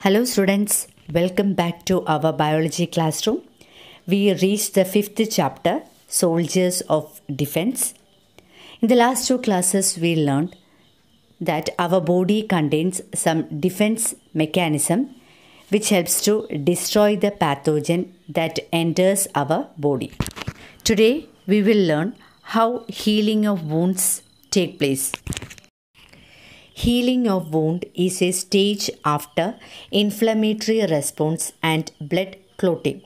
Hello students, welcome back to our biology classroom. We reached the fifth chapter, Soldiers of Defense. In the last two classes we learned that our body contains some defense mechanism which helps to destroy the pathogen that enters our body. Today we will learn how healing of wounds take place. Healing of wound is a stage after inflammatory response and blood clotting.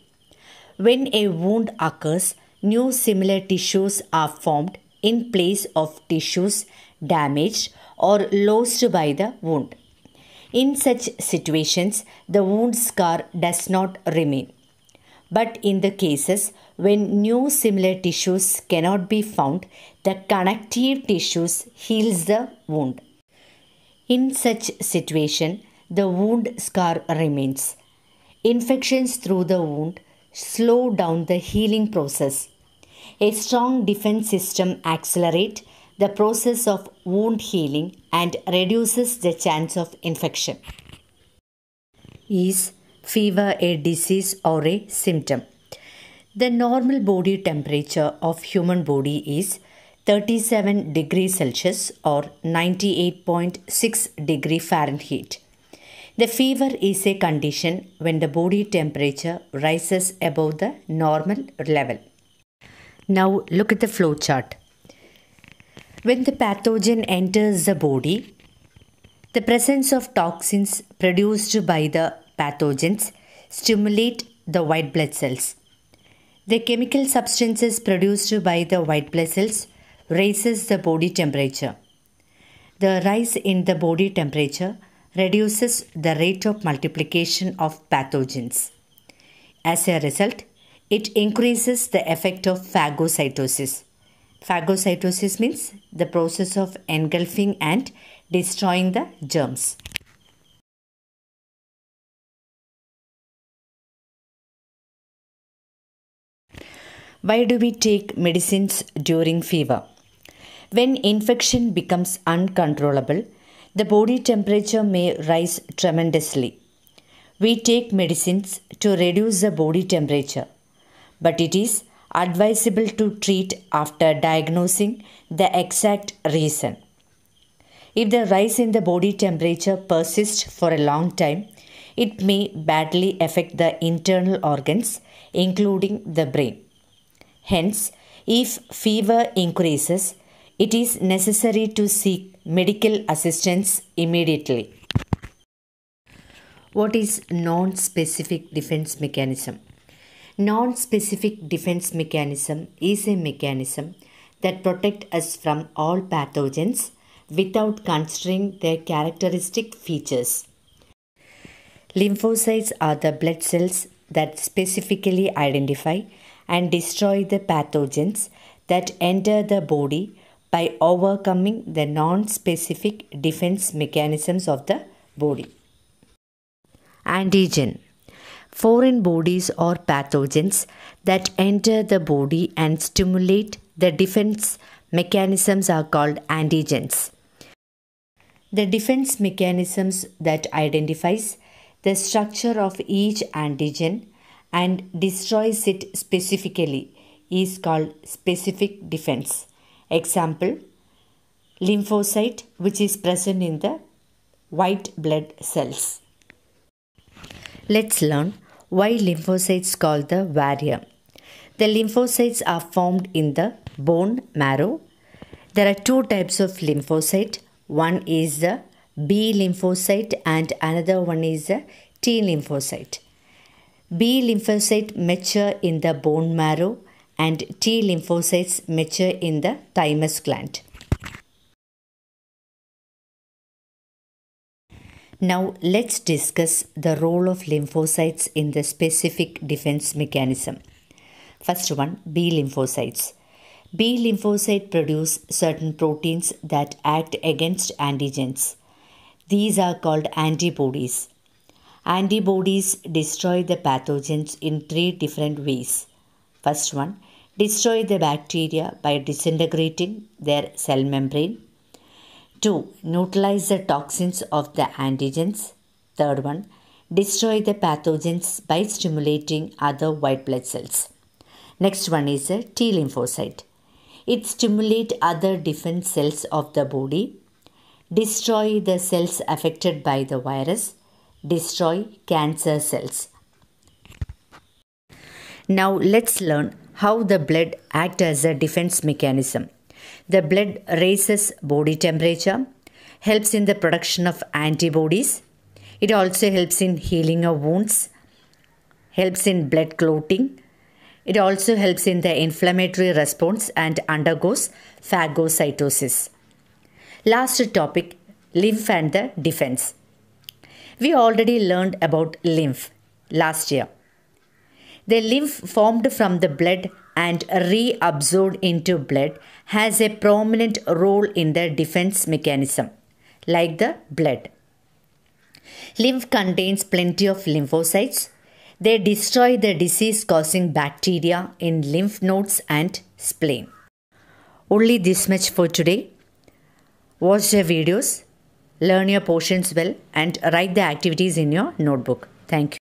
When a wound occurs, new similar tissues are formed in place of tissues damaged or lost by the wound. In such situations, the wound scar does not remain. But in the cases when new similar tissues cannot be found, the connective tissues heals the wound. In such situation, the wound scar remains. Infections through the wound slow down the healing process. A strong defense system accelerates the process of wound healing and reduces the chance of infection. Is fever a disease or a symptom? The normal body temperature of human body is 37 degrees Celsius or 98.6 degree Fahrenheit. The fever is a condition when the body temperature rises above the normal level. Now look at the flow chart. When the pathogen enters the body, the presence of toxins produced by the pathogens stimulate the white blood cells. The chemical substances produced by the white blood cells raises the body temperature. The rise in the body temperature reduces the rate of multiplication of pathogens. As a result, it increases the effect of phagocytosis. Phagocytosis means the process of engulfing and destroying the germs. Why do we take medicines during fever? When infection becomes uncontrollable, the body temperature may rise tremendously. We take medicines to reduce the body temperature, but it is advisable to treat after diagnosing the exact reason. If the rise in the body temperature persists for a long time, it may badly affect the internal organs, including the brain. Hence, if fever increases, it is necessary to seek medical assistance immediately. What is non-specific defense mechanism? Non-specific defense mechanism is a mechanism that protects us from all pathogens without considering their characteristic features. Lymphocytes are the blood cells that specifically identify and destroy the pathogens that enter the body by overcoming the non-specific defense mechanisms of the body. Antigen. Foreign bodies or pathogens that enter the body and stimulate the defense mechanisms are called antigens. The defense mechanisms that identifies the structure of each antigen and destroys it specifically is called specific defense. Example, lymphocyte, which is present in the white blood cells. Let's learn why lymphocytes called the warrior. The lymphocytes are formed in the bone marrow. There are two types of lymphocyte. One is the B lymphocyte and another one is the T lymphocyte. B lymphocytes mature in the bone marrow and T lymphocytes mature in the thymus gland. Now let's discuss the role of lymphocytes in the specific defense mechanism. First one, B lymphocytes. B lymphocytes produce certain proteins that act against antigens. These are called antibodies. Antibodies destroy the pathogens in three different ways. First one, destroy the bacteria by disintegrating their cell membrane. 2. Neutralize the toxins of the antigens. Third one, destroy the pathogens by stimulating other white blood cells. Next one is a T lymphocyte. It stimulates other defense cells of the body, destroy the cells affected by the virus, destroy cancer cells. Now let's learn how the blood acts as a defense mechanism. The blood raises body temperature, helps in the production of antibodies. It also helps in healing of wounds, helps in blood clotting. It also helps in the inflammatory response and undergoes phagocytosis. Last topic, lymph and the defense. We already learned about lymph last year. The lymph formed from the blood and reabsorbed into blood has a prominent role in the defense mechanism, like the blood. Lymph contains plenty of lymphocytes. They destroy the disease-causing bacteria in lymph nodes and spleen. Only this much for today. Watch the videos, learn your portions well, and write the activities in your notebook. Thank you.